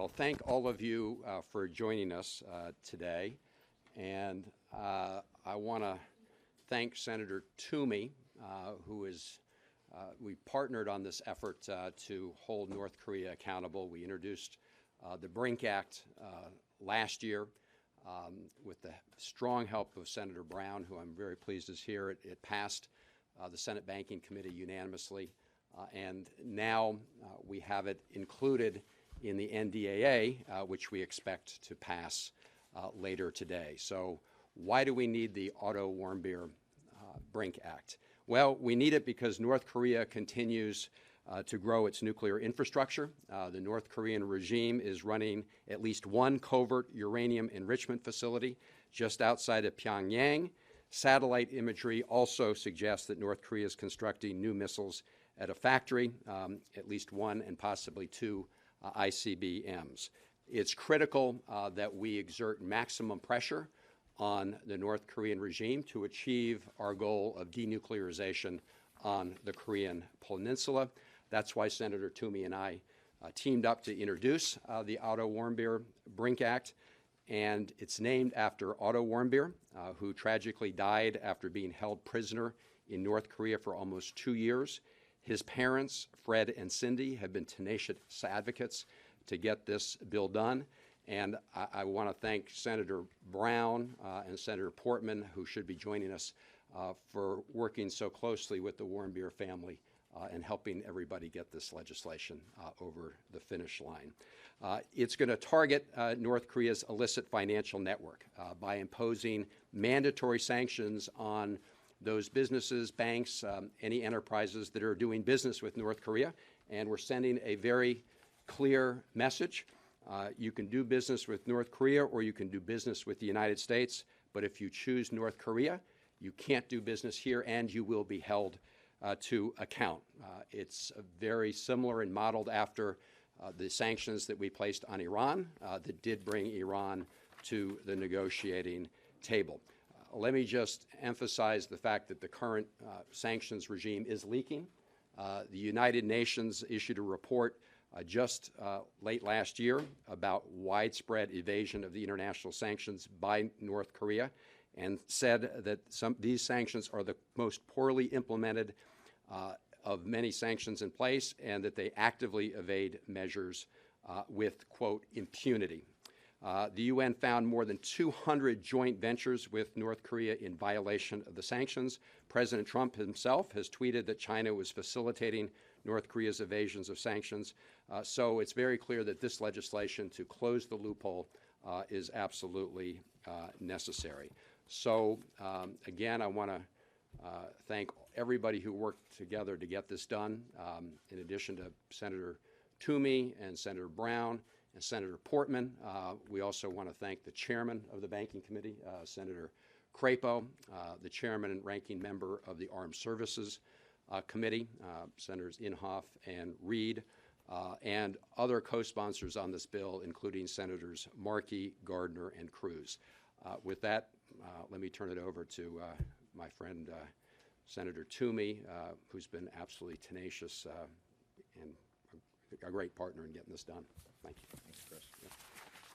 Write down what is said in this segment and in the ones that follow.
Well, thank all of you for joining us today. And I want to thank Senator Toomey, who is, we partnered on this effort to hold North Korea accountable. We introduced the BRINK Act last year with the strong help of Senator Brown, who I'm very pleased is here. It passed the Senate Banking Committee unanimously. And now we have it included in the NDAA, which we expect to pass later today. So why do we need the Otto Warmbier BRINK Act? Well, we need it because North Korea continues to grow its nuclear infrastructure. The North Korean regime is running at least one covert uranium enrichment facility just outside of Pyongyang. Satellite imagery also suggests that North Korea is constructing new missiles at a factory, at least one and possibly two ICBMs. It's critical that we exert maximum pressure on the North Korean regime to achieve our goal of denuclearization on the Korean Peninsula. That's why Senator Toomey and I teamed up to introduce the Otto Warmbier BRINK Act, and it's named after Otto Warmbier, who tragically died after being held prisoner in North Korea for almost 2 years. His parents, Fred and Cindy, have been tenacious advocates to get this bill done. And I want to thank Senator Brown and Senator Portman, who should be joining us, for working so closely with the Warmbier family and helping everybody get this legislation over the finish line. It's going to target North Korea's illicit financial network by imposing mandatory sanctions on those businesses, banks, any enterprises that are doing business with North Korea. And we're sending a very clear message. You can do business with North Korea or you can do business with the United States, but if you choose North Korea, you can't do business here and you will be held to account. It's very similar and modeled after the sanctions that we placed on Iran that did bring Iran to the negotiating table. Let me just emphasize the fact that the current sanctions regime is leaking. The United Nations issued a report just late last year about widespread evasion of the international sanctions by North Korea and said that these sanctions are the most poorly implemented of many sanctions in place and that they actively evade measures with, quote, impunity. The UN found more than 200 joint ventures with North Korea in violation of the sanctions. President Trump himself has tweeted that China was facilitating North Korea's evasions of sanctions. So it's very clear that this legislation to close the loophole is absolutely necessary. So again, I want to thank everybody who worked together to get this done, in addition to Senator Toomey and Senator Brown and Senator Portman. We also want to thank the chairman of the Banking Committee, Senator Crapo, the chairman and ranking member of the Armed Services Committee, Senators Inhofe and Reed, and other co-sponsors on this bill, including Senators Markey, Gardner, and Cruz. With that, let me turn it over to my friend Senator Toomey, who's been absolutely tenacious and a great partner in getting this done. Thank you. Thanks,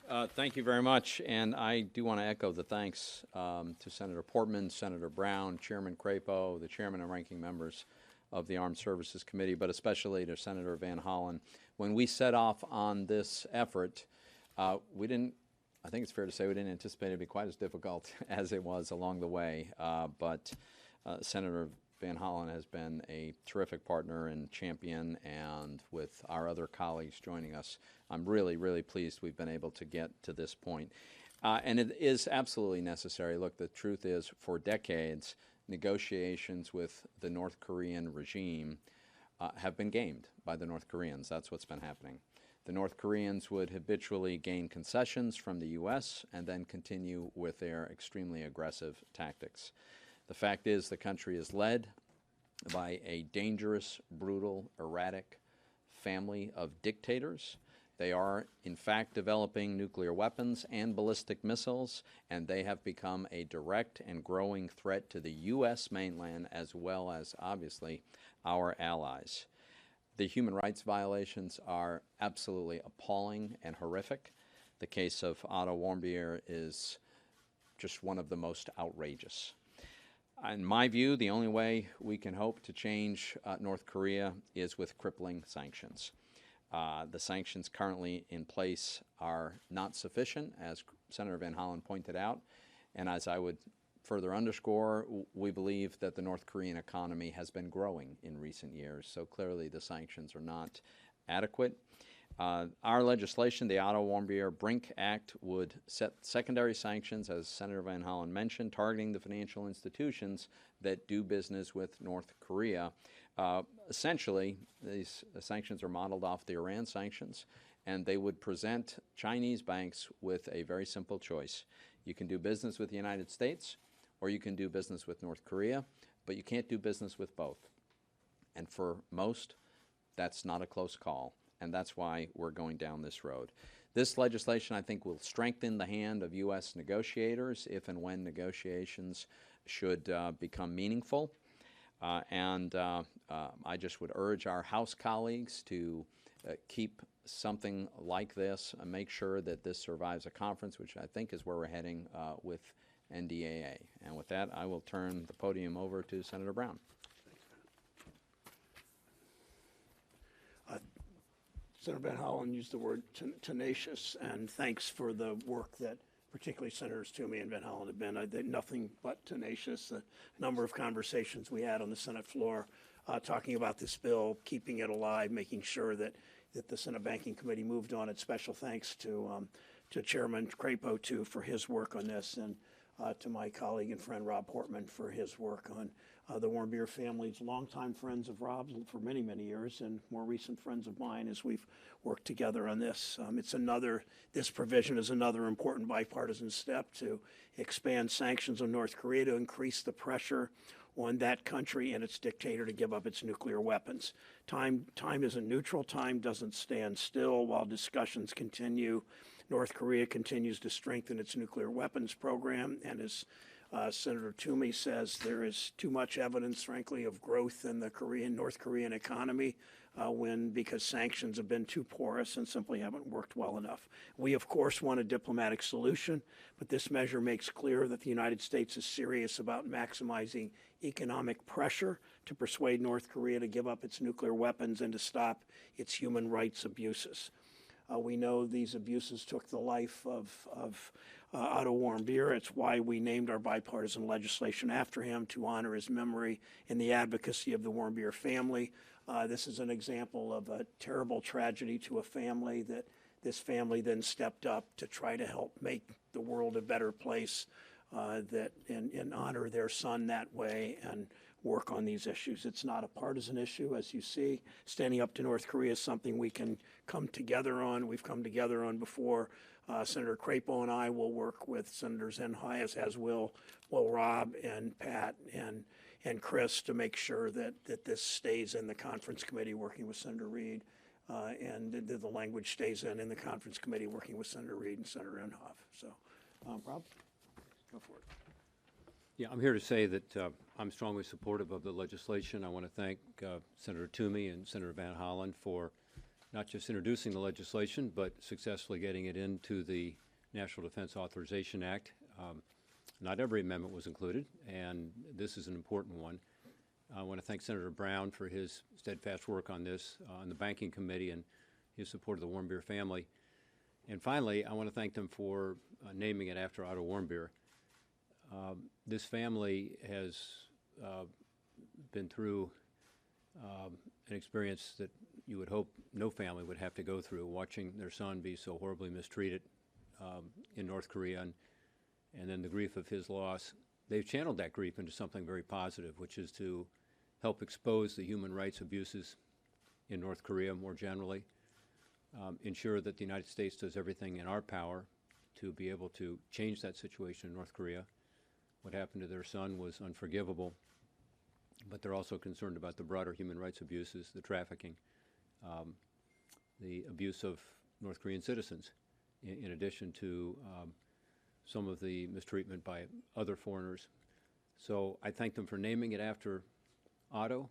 Chris. Thank you very much, and I do want to echo the thanks to Senator Portman, Senator Brown, Chairman Crapo, the chairman and ranking members of the Armed Services Committee, but especially to Senator Van Hollen. When we set off on this effort, we didn't, I think it's fair to say we didn't anticipate it to be quite as difficult as it was along the way, but Senator Van Hollen has been a terrific partner and champion, and with our other colleagues joining us, I'm really, really pleased we've been able to get to this point. And it is absolutely necessary. Look, the truth is, for decades, negotiations with the North Korean regime have been gamed by the North Koreans. That's what's been happening. The North Koreans would habitually gain concessions from the U.S. and then continue with their extremely aggressive tactics. The fact is the country is led by a dangerous, brutal, erratic family of dictators. They are, in fact, developing nuclear weapons and ballistic missiles, and they have become a direct and growing threat to the U.S. mainland as well as, obviously, our allies. The human rights violations are absolutely appalling and horrific. The case of Otto Warmbier is just one of the most outrageous. In my view, the only way we can hope to change North Korea is with crippling sanctions. The sanctions currently in place are not sufficient, as Senator Van Hollen pointed out, and as I would further underscore, we believe that the North Korean economy has been growing in recent years, so clearly the sanctions are not adequate. Our legislation, the Otto Warmbier BRINK Act, would set secondary sanctions, as Senator Van Hollen mentioned, targeting the financial institutions that do business with North Korea. Essentially, these sanctions are modeled off the Iran sanctions, and they would present Chinese banks with a very simple choice. You can do business with the United States, or you can do business with North Korea, but you can't do business with both. And for most, that's not a close call, and that's why we're going down this road. This legislation, I think, will strengthen the hand of U.S. negotiators if and when negotiations should become meaningful. I just would urge our House colleagues to keep something like this and make sure that this survives a conference, which I think is where we're heading with NDAA. And with that, I will turn the podium over to Senator Brown. Senator Van Hollen used the word tenacious, and thanks for the work that particularly Senators Toomey and Van Hollen have been. They're nothing but tenacious. The number of conversations we had on the Senate floor talking about this bill, keeping it alive, making sure that the Senate Banking Committee moved on it. Special thanks to Chairman Crapo, too, for his work on this, and to my colleague and friend Rob Portman for his work on the Warmbier family's longtime friends of Rob's for many, many years, and more recent friends of mine as we've worked together on this. This provision is another important bipartisan step to expand sanctions on North Korea to increase the pressure on that country and its dictator to give up its nuclear weapons. Time isn't neutral. Time doesn't stand still while discussions continue. North Korea continues to strengthen its nuclear weapons program, and as Senator Toomey says, there is too much evidence, frankly, of growth in the North Korean economy because sanctions have been too porous and simply haven't worked well enough. We, of course, want a diplomatic solution, but this measure makes clear that the United States is serious about maximizing economic pressure to persuade North Korea to give up its nuclear weapons and to stop its human rights abuses. We know these abuses took the life of Otto Warmbier. It's why we named our bipartisan legislation after him, to honor his memory and the advocacy of the Warmbier family. This is an example of a terrible tragedy to a family that this family then stepped up to try to help make the world a better place, and honor their son that way and work on these issues. It's not a partisan issue, as you see. Standing up to North Korea is something we can come together on. We've come together on before. Senator Crapo and I will work with Senators Enhai, as will Rob and Pat and Chris, to make sure that this stays in the conference committee, working with Senator Reid, and the language stays in the conference committee, working with Senator Reid and Senator Enhoff. So, Rob, go for it. Yeah, I'm here to say that I'm strongly supportive of the legislation. I want to thank Senator Toomey and Senator Van Hollen for not just introducing the legislation, but successfully getting it into the National Defense Authorization Act. Not every amendment was included, and this is an important one. I want to thank Senator Brown for his steadfast work on this, on the Banking Committee, and his support of the Warmbier family. And finally, I want to thank them for naming it after Otto Warmbier. This family has been through an experience that you would hope no family would have to go through, watching their son be so horribly mistreated in North Korea, and then the grief of his loss. They've channeled that grief into something very positive, which is to help expose the human rights abuses in North Korea more generally, ensure that the United States does everything in our power to be able to change that situation in North Korea. What happened to their son was unforgivable, but they're also concerned about the broader human rights abuses, the trafficking, the abuse of North Korean citizens, in addition to some of the mistreatment by other foreigners. So I thank them for naming it after Otto.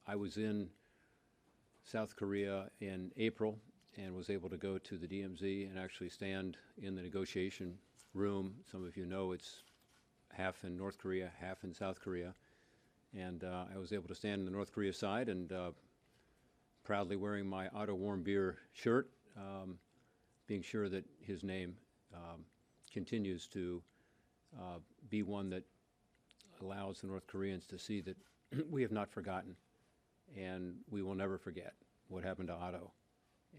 I was in South Korea in April and was able to go to the DMZ and actually stand in the negotiation room. Some of you know it's half in North Korea, half in South Korea. And I was able to stand on the North Korea side and proudly wearing my Otto Warmbier shirt, being sure that his name continues to be one that allows the North Koreans to see that we have not forgotten and we will never forget what happened to Otto.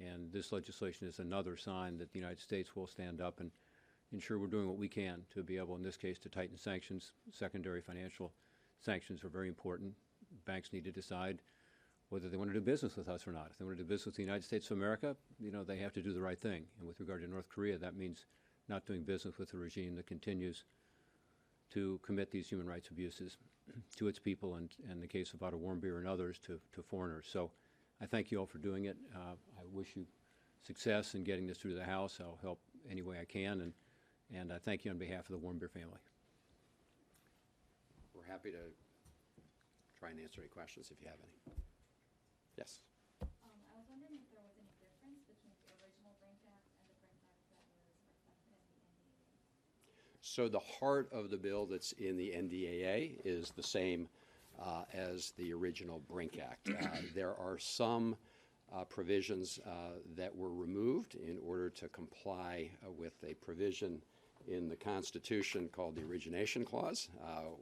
And this legislation is another sign that the United States will stand up and ensure we're doing what we can to be able, in this case, to tighten sanctions. Secondary financial sanctions are very important. Banks need to decide whether they want to do business with us or not. If they want to do business with the United States of America, you know, they have to do the right thing. And with regard to North Korea, that means not doing business with a regime that continues to commit these human rights abuses to its people, and in the case of Otto Warmbier and others, to foreigners. So I thank you all for doing it. I wish you success in getting this through the House. I'll help any way I can, and I thank you on behalf of the Warmbier family. We're happy to try and answer any questions if you have any. Yes? I was wondering if there was any difference between the original BRINK Act and the BRINK Act that was reflected in the NDAA. So the heart of the bill that's in the NDAA is the same as the original BRINK Act. There are some provisions that were removed in order to comply with a provision in the Constitution called the Origination Clause,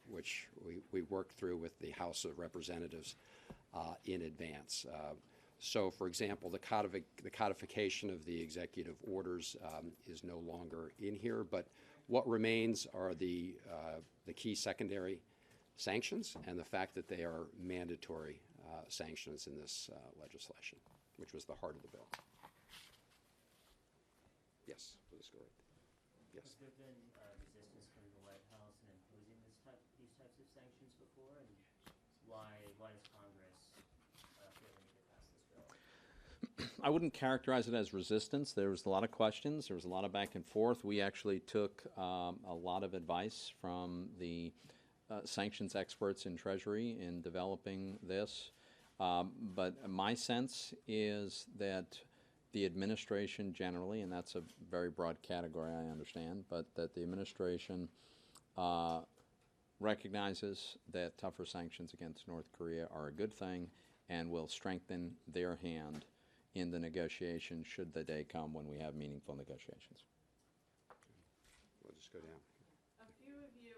which we worked through with the House of Representatives in advance. So, for example, the codification of the executive orders is no longer in here, but what remains are the key secondary sanctions and the fact that they are mandatory sanctions in this legislation, which was the heart of the bill. Yes, please go right. Yes. Has there been resistance from the White House in imposing these types of sanctions before, and why does Congress feel the need to pass this bill? I wouldn't characterize it as resistance. There was a lot of questions. There was a lot of back and forth. We actually took a lot of advice from the sanctions experts in Treasury in developing this. But my sense is that the administration generally, and that's a very broad category, I understand, but that the administration recognizes that tougher sanctions against North Korea are a good thing and will strengthen their hand in the negotiations should the day come when we have meaningful negotiations. We'll just go down. A few of you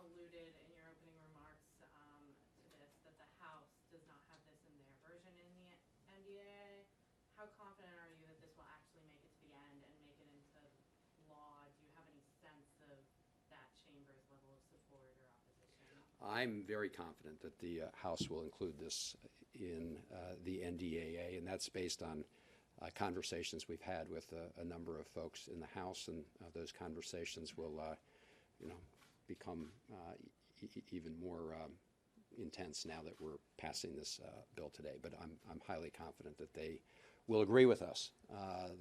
alluded in your opening remarks to this, that the House does not have this in their version in the NDAA. How confident are you that this will actually make it to the end and make it into law? Do you have any sense of that chamber's level of support or opposition? I'm very confident that the House will include this in the NDAA, and that's based on conversations we've had with a number of folks in the House, and those conversations will, become even more intense now that we're passing this bill today. But I'm highly confident that they will agree with us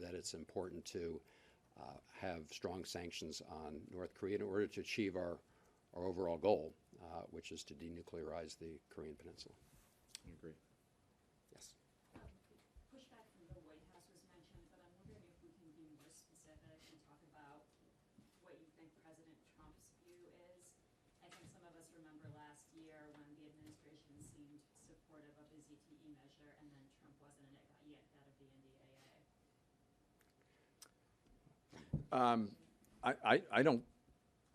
that it's important to have strong sanctions on North Korea in order to achieve our overall goal, which is to denuclearize the Korean Peninsula. I agree. Yes. Pushback from the White House was mentioned, but I'm wondering if we can be more specific and talk about what you think President Trump's view is. I think some of us remember last year when the administration seemed supportive of the ZTE measure, and then Trump wasn't, and it got yanked out of the NDAA.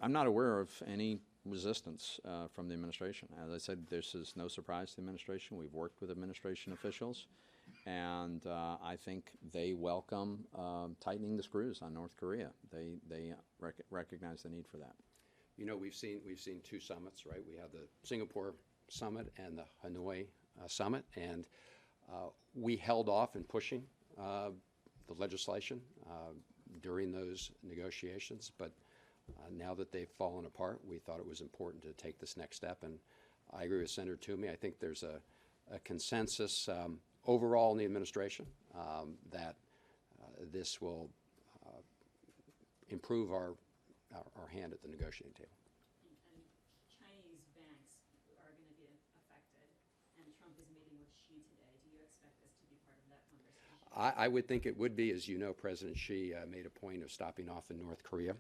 I'm not aware of any resistance from the administration. As I said, this is no surprise to the administration. We've worked with administration officials, and I think they welcome tightening the screws on North Korea. They recognize the need for that. You know, we've seen two summits, right? We have the Singapore summit and the Hanoi summit, and we held off in pushing the legislation during those negotiations, but now that they've fallen apart, we thought it was important to take this next step. And I agree with Senator Toomey. I think there's a consensus overall in the administration that this will improve our hand at the negotiating table. And Chinese banks are going to be affected, and Trump is meeting with Xi today. Do you expect this to be part I would think it would be. As you know, President Xi made a point of stopping off in North Korea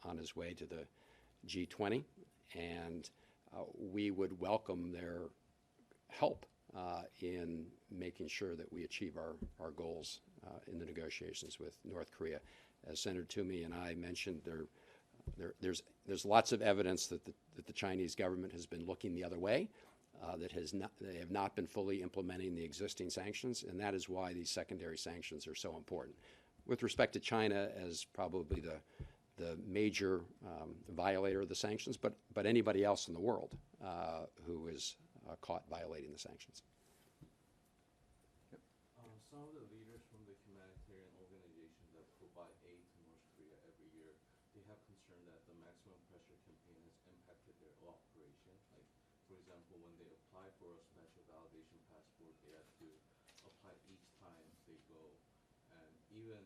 on his way to the G20, and we would welcome their help in making sure that we achieve our goals in the negotiations with North Korea. As Senator Toomey and I mentioned, there's lots of evidence that the Chinese government has been looking the other way, they have not been fully implementing the existing sanctions, and that is why these secondary sanctions are so important. With respect to China as probably the major violator of the sanctions, but anybody else in the world who is caught violating the sanctions. Some of the leaders from the humanitarian organizations that provide aid to North Korea every year, they have concern that the maximum pressure campaign has impacted their operation. Like, for example, when they apply for a special validation passport, they have to apply each time they go. And even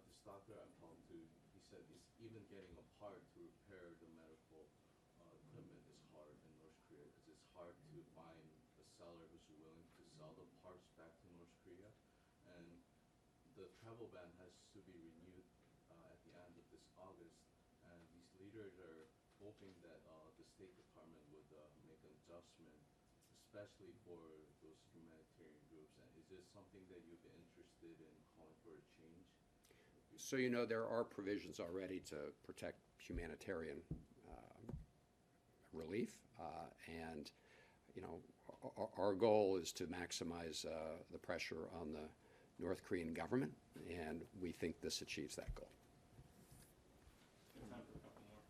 this doctor I'm talking to, he said it's even getting a part to repair the medical equipment is hard in North Korea because it's hard to find a seller who's willing to sell the parts back to North Korea. And the travel ban has to be renewed at the end of this August. And these leaders are hoping that the State Department would make an adjustment, especially for those humanitarian groups. And is this something that you'd be interested in calling for a change? So you know there are provisions already to protect humanitarian relief, and you know our goal is to maximize the pressure on the North Korean government, and we think this achieves that goal. Time for a couple more.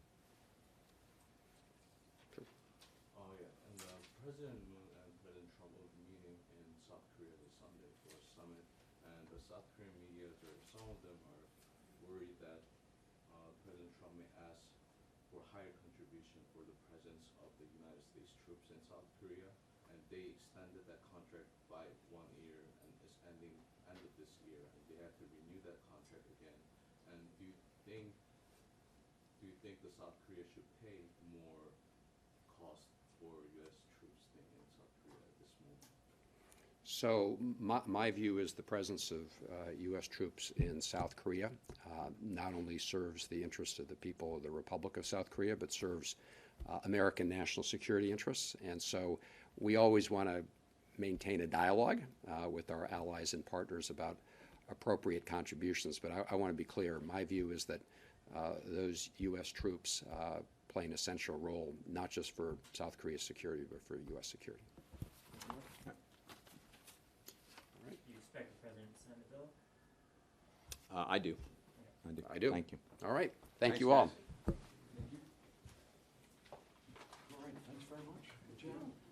Oh yeah, and President Moon and President Trump will be meeting in South Korea this Sunday for a summit, and the South Korean media, some of them are worried that President Trump may ask for higher contribution for the presence of the United States troops in South Korea, and they extended that contract by 1 year, and it's ending end of this year, and they have to renew that contract again. And do you think the South Korea should pay more cost for U.S. troops staying in South Korea at this moment? So my view is the presence of U.S. troops in South Korea not only serves the interests of the people of the Republic of South Korea, but serves American national security interests. And so we always want to maintain a dialogue with our allies and partners about appropriate contributions. But I want to be clear, my view is that those U.S. troops play an essential role, not just for South Korea's security, but for U.S. security. Do you expect the president to sign the bill? I do. I do. Thank you. All right. Thank Thanks, you all. guys. All right, thanks very much. Good job.